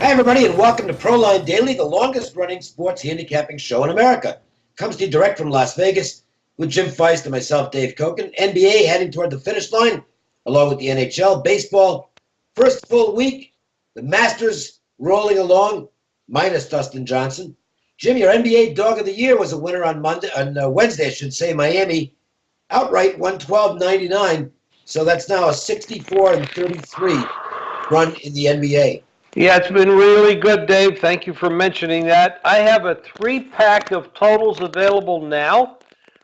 Hi, everybody, and welcome to Proline Daily, the longest-running sports handicapping show in America. Comes to you direct from Las Vegas with Jim Feist and myself, Dave Cokin. NBA heading toward the finish line, along with the NHL. Baseball, first full week. The Masters rolling along, minus Dustin Johnson. Jim, your NBA Dog of the Year was a winner on Wednesday, I should say. Miami outright 112.99. So that's now a 64-33 run in the NBA. Yeah, it's been really good, Dave. Thank you for mentioning that. I have a 3-pack of totals available now,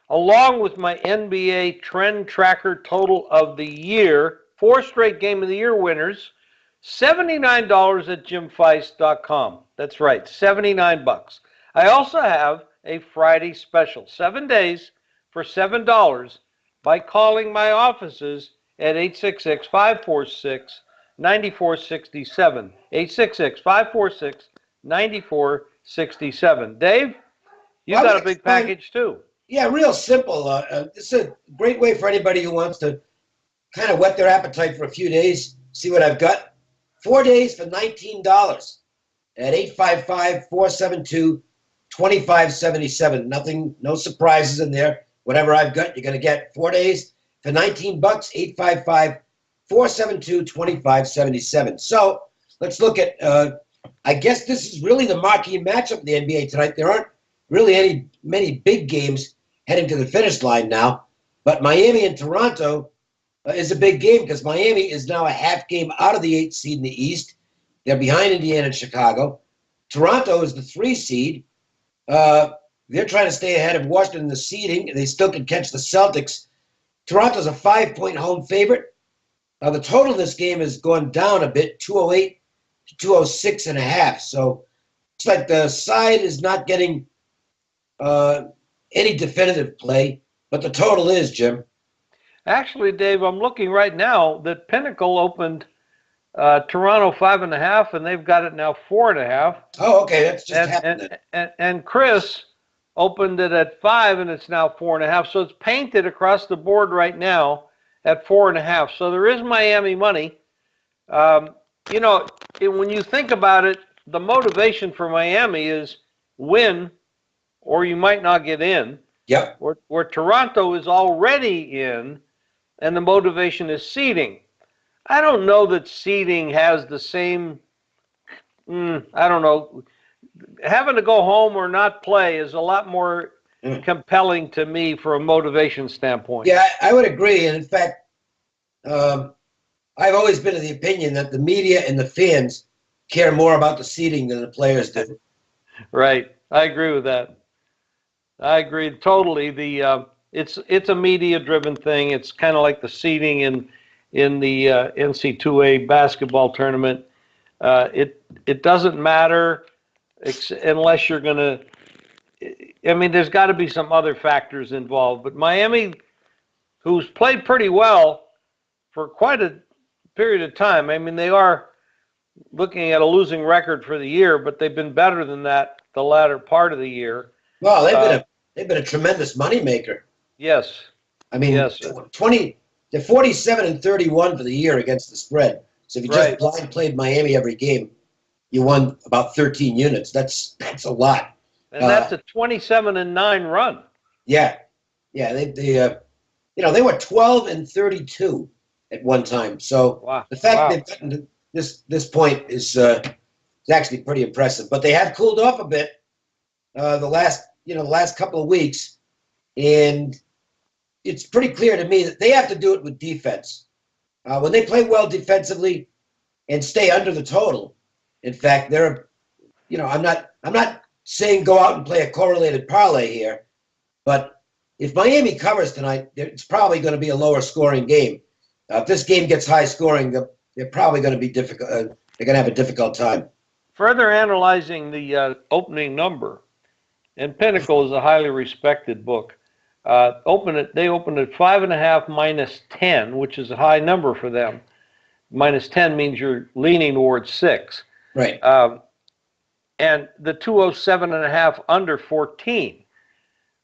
along with my NBA Trend Tracker Total of the Year. 4 straight Game of the Year winners. $79 at jimfeist.com. That's right, $79. I also have a Friday special, 7 days for $7 by calling my offices at 866-546-9467. 866-546-9467. Dave, you got a big package too. Yeah, real simple. This is a great way for anybody who wants to kind of whet their appetite for a few days. See what I've got. 4 days for $19 at 855-472-2577. Nothing, no surprises in there. Whatever I've got, you're going to get 4 days for $19. 855-472-2577. So let's look at, I guess this is really the marquee matchup in the NBA tonight. There aren't really many big games heading to the finish line now, but Miami and Toronto is a big game because Miami is now a half game out of the 8th seed in the East. They're behind Indiana and Chicago. Toronto is the 3 seed. They're trying to stay ahead of Washington in the seeding. They still can catch the Celtics. Toronto's a 5-point home favorite. The total of this game has gone down a bit, 208 to 206.5. So it's like the side is not getting any definitive play, but the total is, Jim. Actually, Dave, I'm looking right now that Pinnacle opened Toronto 5.5, and they've got it now 4.5. Oh, okay, that's just happening. And Chris opened it at 5, and it's now 4.5. So it's painted across the board right now at 4.5. So there is Miami money. When you think about it, the motivation for Miami is win, or you might not get in. Yep. Where Toronto is already in, and the motivation is seeding. I don't know that seeding has the same, I don't know. Having to go home or not play is a lot more compelling to me from a motivation standpoint. Yeah, I would agree. And in fact, I've always been of the opinion that the media and the fans care more about the seeding than the players do. Right. I agree with that. I agree totally. It's a media-driven thing. It's kind of like the seeding in the NC2A basketball tournament. It doesn't matter unless you're going to. I mean, there's got to be some other factors involved. But Miami, who's played pretty well for quite a period of time. I mean, they are looking at a losing record for the year, but they've been better than that the latter part of the year. Well, they've been a tremendous moneymaker. Yes. I mean, yes. They're 47-31 for the year against the spread. So if you just blind played Miami every game, you won about 13 units. That's a lot. And that's a 27-9 run. Yeah. Yeah, they were 12-32 at one time. So the fact they've gotten to this point is actually pretty impressive. But they have cooled off a bit the last couple of weeks, and it's pretty clear to me that they have to do it with defense. When they play well defensively and stay under the total, in fact, I'm not saying go out and play a correlated parlay here, but if Miami covers tonight, it's probably going to be a lower scoring game. If this game gets high scoring, they're probably going to be difficult. They're going to have a difficult time. Further analyzing the opening number, and Pinnacle is a highly respected book. They opened at 5.5 minus 10, which is a high number for them. Minus 10 means you're leaning towards 6. Right. And the 207.5 under 14,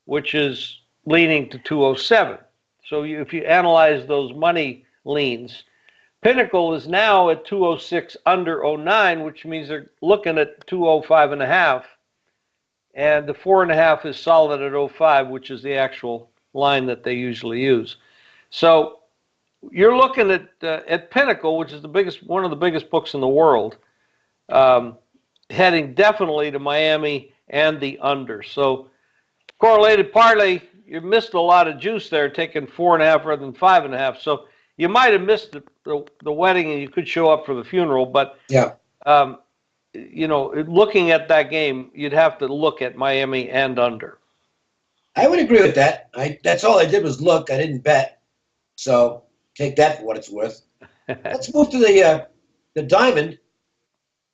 which is leaning to 207. So if you analyze those money leans, Pinnacle is now at 206 under '09, which means they're looking at 205.5. And the 4.5 is solid at '05, which is the actual line that they usually use. So you're looking at Pinnacle, which is one of the biggest books in the world, heading definitely to Miami and the under. So correlated parlay, you missed a lot of juice there, taking 4.5 rather than 5.5. So you might have missed the wedding, and you could show up for the funeral. But yeah, looking at that game, you'd have to look at Miami and under. I would agree with that. That's all I did was look. I didn't bet. So take that for what it's worth. Let's move to the Diamond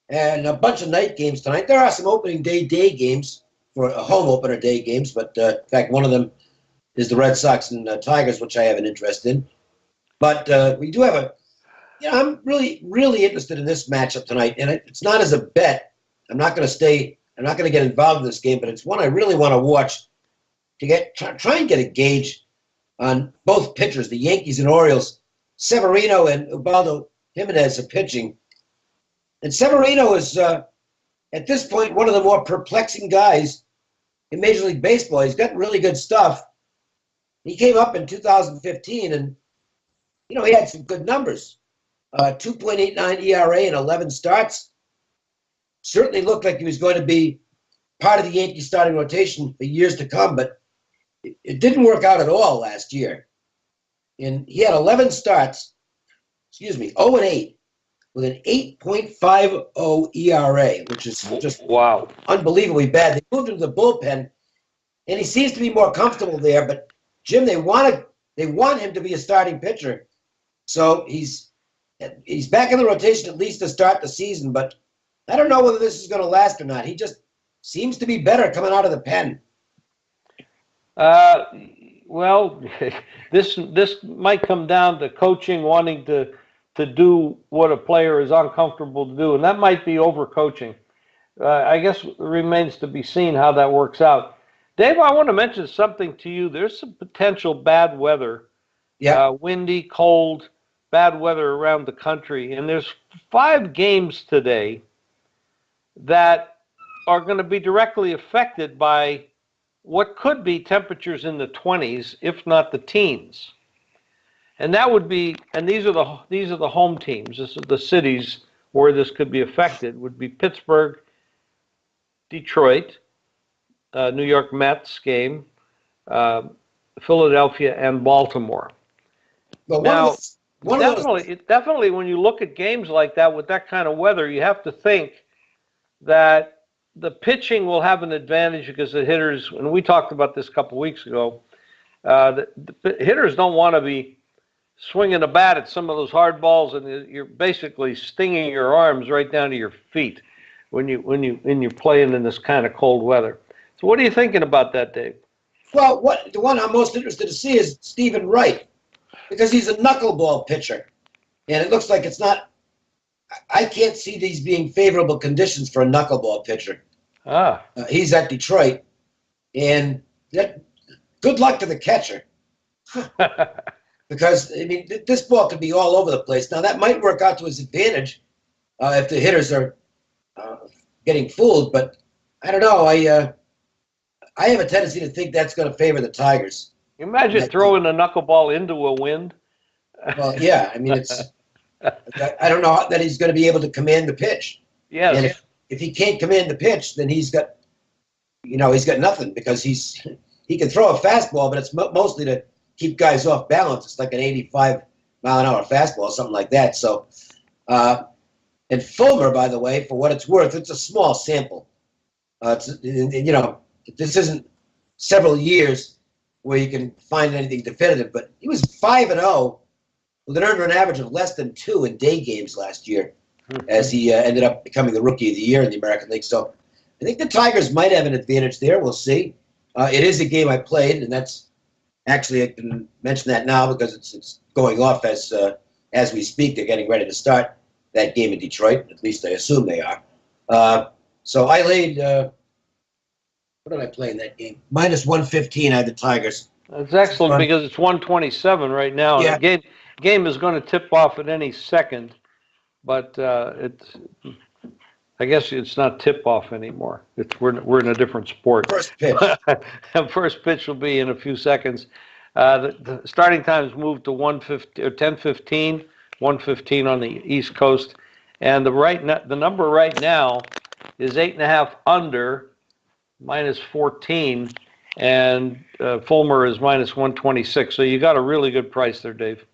and a bunch of night games tonight. There are some opening day games for a home opener day games, but in fact, one of them is the Red Sox and Tigers, which I have an interest in. But we do have I'm really, really interested in this matchup tonight, and it's not as a bet. I'm not going to get involved in this game, but it's one I really want to watch to try and get a gauge on both pitchers, the Yankees and Orioles. Severino and Ubaldo Jimenez are pitching. And Severino is, at this point, one of the more perplexing guys in Major League Baseball. He's got really good stuff. He came up in 2015, and, he had some good numbers. 2.89 ERA and 11 starts. Certainly looked like he was going to be part of the Yankees starting rotation for years to come, but it didn't work out at all last year. And he had 11 starts, 0-8, with an 8.50 ERA, which is just wow, unbelievably bad. They moved him to the bullpen, and he seems to be more comfortable there. But Jim, they want him to be a starting pitcher, so he's back in the rotation at least to start the season. But I don't know whether this is going to last or not. He just seems to be better coming out of the pen. Well, this might come down to coaching, wanting to do what a player is uncomfortable to do, and that might be overcoaching. I guess it remains to be seen how that works out. Dave, I want to mention something to you. There's some potential bad weather, windy, cold, bad weather around the country, and there's 5 games today that are going to be directly affected by what could be temperatures in the 20s, if not the teens. And that would be, and these are the home teams. This is the cities where this could be affected. Would be Pittsburgh, Detroit, New York Mets game, Philadelphia, and Baltimore. Well, definitely, when you look at games like that with that kind of weather, you have to think that the pitching will have an advantage because the hitters, and we talked about this a couple weeks ago, the hitters don't want to be swinging a bat at some of those hard balls, and you're basically stinging your arms right down to your feet when you're playing in this kind of cold weather. So what are you thinking about that, Dave? Well, the one I'm most interested to see is Stephen Wright, because he's a knuckleball pitcher, and it looks like it's not. I can't see these being favorable conditions for a knuckleball pitcher. He's at Detroit, and good luck to the catcher. Because, this ball could be all over the place. Now, that might work out to his advantage if the hitters are getting fooled, but I don't know. I have a tendency to think that's going to favor the Tigers. Imagine throwing a knuckleball into a wind. Well, yeah. It's. I don't know that he's going to be able to command the pitch. Yes. And if he can't command the pitch, then he's got nothing, because he can throw a fastball, but it's mostly to keep guys off balance. It's like an 85-mile-an-hour fastball, something like that. So, and Fulmer, by the way, for what it's worth, it's a small sample. This isn't several years where you can find anything definitive, but he was 5-0 with an earned run average of less than 2 in day games last year, as he ended up becoming the Rookie of the Year in the American League. So I think the Tigers might have an advantage there. We'll see. It is a game I played, and that's actually, I can mention that now because it's going off as we speak. They're getting ready to start that game in Detroit. At least I assume they are. So I laid, what did I play in that game? -115, I had the Tigers. That's excellent because it's 127 right now. Yeah. game is going to tip off at any second, but I guess it's not tip-off anymore. We're in a different sport. First pitch. First pitch will be in a few seconds. The starting times moved to 1:15 or 10:15, 1:15 on the East Coast, and the number right now is 8.5 under, -14, and Fulmer is -126. So you got a really good price there, Dave.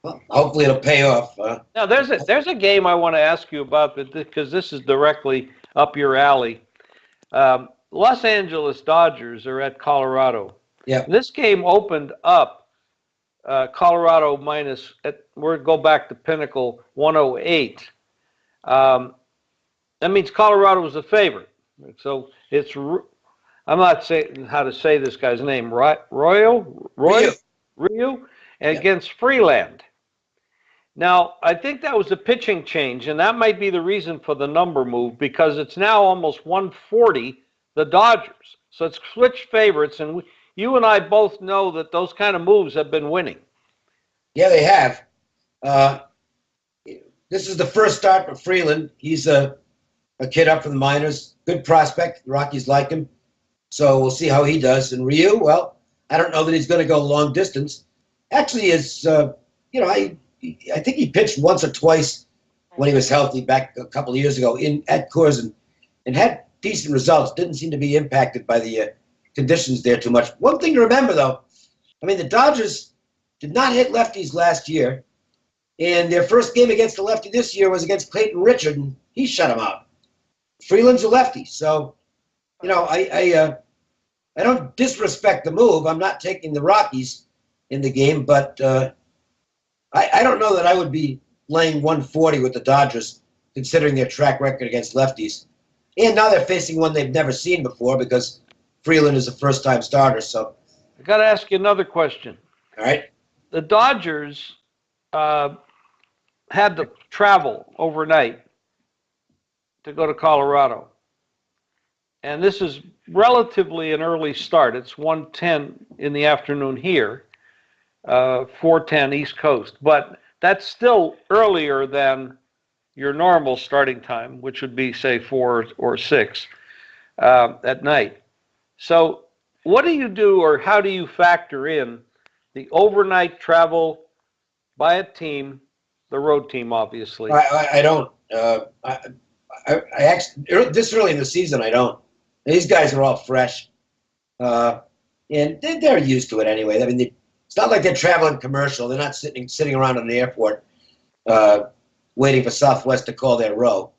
Well, hopefully it'll pay off. Now there's a game I want to ask you about, because this is directly up your alley. Los Angeles Dodgers are at Colorado. Yeah. This game opened up Colorado we'll go back to Pinnacle 108. That means Colorado was a favorite. So it's, I'm not saying how to say this guy's name, Ryu, against Freeland. Now, I think that was a pitching change, and that might be the reason for the number move, because it's now almost 140, the Dodgers. So it's switched favorites, and you and I both know that those kind of moves have been winning. Yeah, they have. This is the first start for Freeland. He's a kid up from the minors, good prospect. The Rockies like him. So we'll see how he does. And Ryu, well, I don't know that he's going to go long distance. Actually, I think he pitched once or twice when he was healthy back a couple of years ago at Coors and had decent results. Didn't seem to be impacted by the conditions there too much. One thing to remember, though, I mean, the Dodgers did not hit lefties last year, and their first game against the lefty this year was against Clayton Richard, and he shut him out. Freeland's a lefty, so I don't disrespect the move. I'm not taking the Rockies in the game, but I don't know that I would be laying 140 with the Dodgers, considering their track record against lefties. And now they're facing one they've never seen before, because Freeland is a first-time starter. So I got to ask you another question. All right. The Dodgers had to travel overnight to go to Colorado. And this is relatively an early start. It's 1:10 in the afternoon here. 4:10 East Coast, but that's still earlier than your normal starting time, which would be, say, 4 or 6 at night. So what do you do, or how do you factor in the overnight travel by a team, the road team, obviously? I don't. I actually, this early in the season, I don't. These guys are all fresh, and they're used to it anyway. I mean, it's not like they're traveling commercial. They're not sitting around in the airport waiting for Southwest to call their row.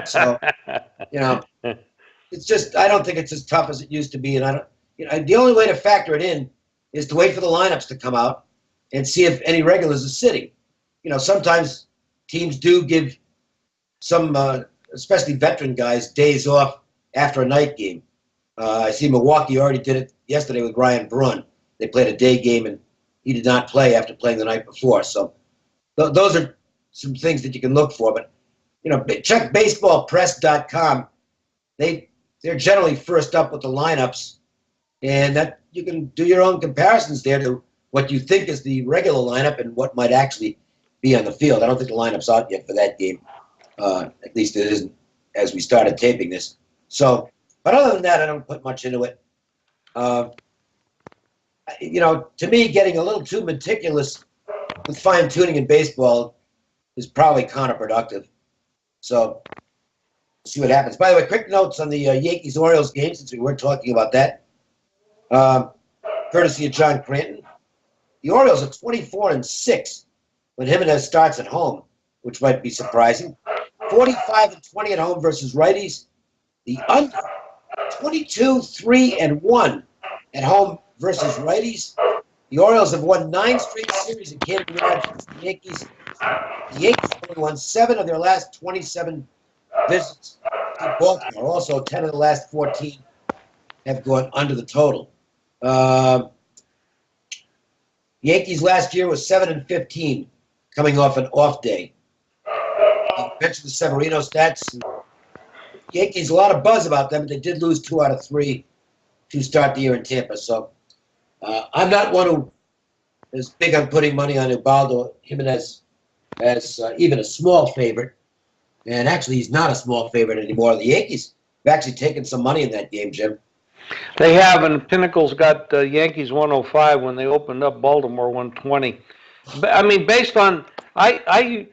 So, it's just, I don't think it's as tough as it used to be. And the only way to factor it in is to wait for the lineups to come out and see if any regulars are sitting. Sometimes teams do give some, especially veteran guys, days off after a night game. I see Milwaukee already did it yesterday with Ryan Braun. They played a day game, and he did not play after playing the night before. So those are some things that you can look for. But, check baseballpress.com. They're generally first up with the lineups, and that you can do your own comparisons there to what you think is the regular lineup and what might actually be on the field. I don't think the lineup's out yet for that game. At least it isn't as we started taping this. So, but other than that, I don't put much into it. To me, getting a little too meticulous with fine-tuning in baseball is probably counterproductive. So, we'll see what happens. By the way, quick notes on the Yankees-Orioles game, since we were talking about that. Courtesy of John Cranton. The Orioles are 24-6 when Jimenez starts at home, which might be surprising. 45-20 at home versus righties. The under, 22-3-1 at home versus righties. The Orioles have won 9 straight series in Camden Yards against the Yankees. The Yankees only won 7 of their last 27 visits to Baltimore. Also, 10 of the last 14 have gone under the total. Yankees last year was 7-15, coming off an off day. I mentioned the Severino stats. Yankees, a lot of buzz about them, but they did lose 2 out of 3 to start the year in Tampa. So I'm not one who is big on putting money on Ubaldo Jimenez as even a small favorite. And actually, he's not a small favorite anymore. The Yankees have actually taken some money in that game, Jim. They have, and Pinnacle's got Yankees 105 when they opened up Baltimore 120. But, I mean, based on I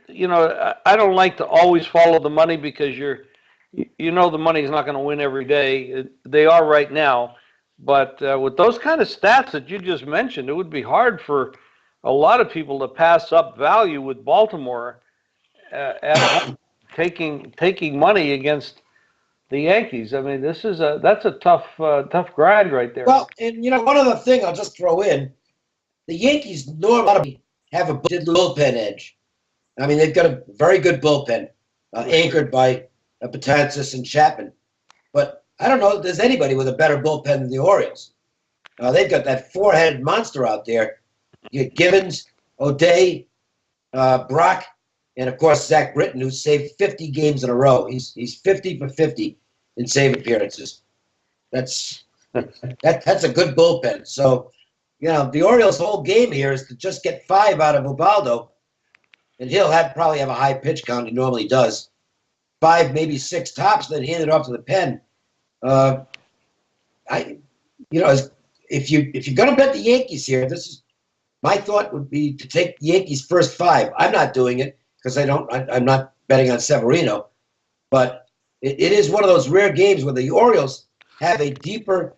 don't like to always follow the money because the money's not going to win every day. They are right now, but with those kind of stats that you just mentioned, it would be hard for a lot of people to pass up value with Baltimore at home, taking money against the Yankees. I mean, that's a tough grind right there. Well, and one other thing I'll just throw in: the Yankees normally have a bullpen edge. I mean, they've got a very good bullpen, anchored by Betances and Chapman. But I don't know if there's anybody with a better bullpen than the Orioles. They've got that four-headed monster out there. You get Givens, O'Day, Brock, and of course Zach Britton, who saved 50 games in a row. He's 50 for 50 in save appearances. That's a good bullpen. So, the Orioles' whole game here is to just get 5 out of Ubaldo, and he'll probably have a high pitch count. He normally does. 5, maybe 6 tops, then hand it off to the pen. If you're going to bet the Yankees here, my thought would be to take the Yankees first 5. I'm not doing it because I'm not betting on Severino, but it is one of those rare games where the Orioles have a deeper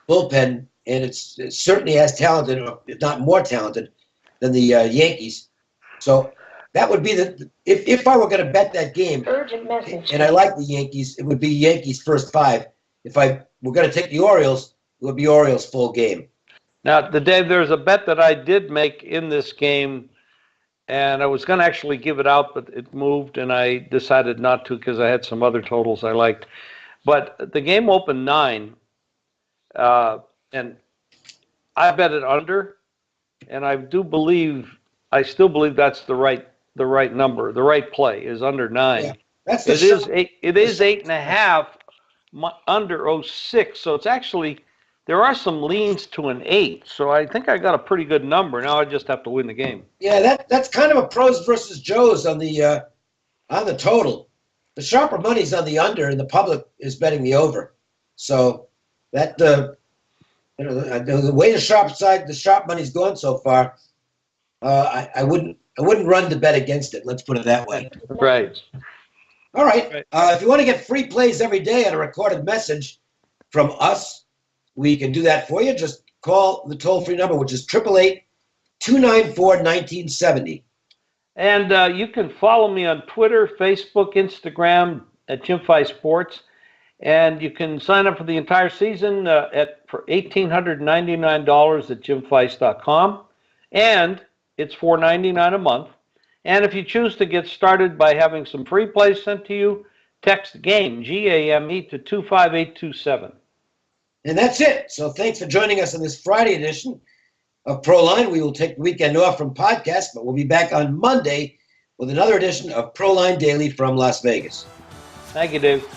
bullpen, and it's certainly as talented, if not more talented, than the Yankees. So that would be if I were going to bet that game, urgent message, and I like the Yankees, it would be Yankees first 5. If I were going to take the Orioles, it would be Orioles full game. Now, Dave, there's a bet that I did make in this game, and I was going to actually give it out, but it moved, and I decided not to because I had some other totals I liked. But the game opened 9, and I bet it under, and I still believe that's the right number. The right play is under 9. Yeah, that's it is 8.5 under 06. So it's actually, there are some leans to an 8. So I think I got a pretty good number. Now I just have to win the game. Yeah, that's kind of a pros versus Joes on the total. The sharper money's on the under, and the public is betting the over. So that the way the sharp money's gone so far, I wouldn't run to bet against it. Let's put it that way. Right. All right. If you want to get free plays every day on a recorded message from us, we can do that for you. Just call the toll-free number, which is 888-294-1970. And you can follow me on Twitter, Facebook, Instagram at Jim Feist Sports. And you can sign up for the entire season for $1,899 at jimfeist.com. And it's $4.99 a month. And if you choose to get started by having some free plays sent to you, text GAME, G-A-M-E, to 25827. And that's it. So thanks for joining us on this Friday edition of Proline. We will take the weekend off from podcasts, but we'll be back on Monday with another edition of Proline Daily from Las Vegas. Thank you, Dave.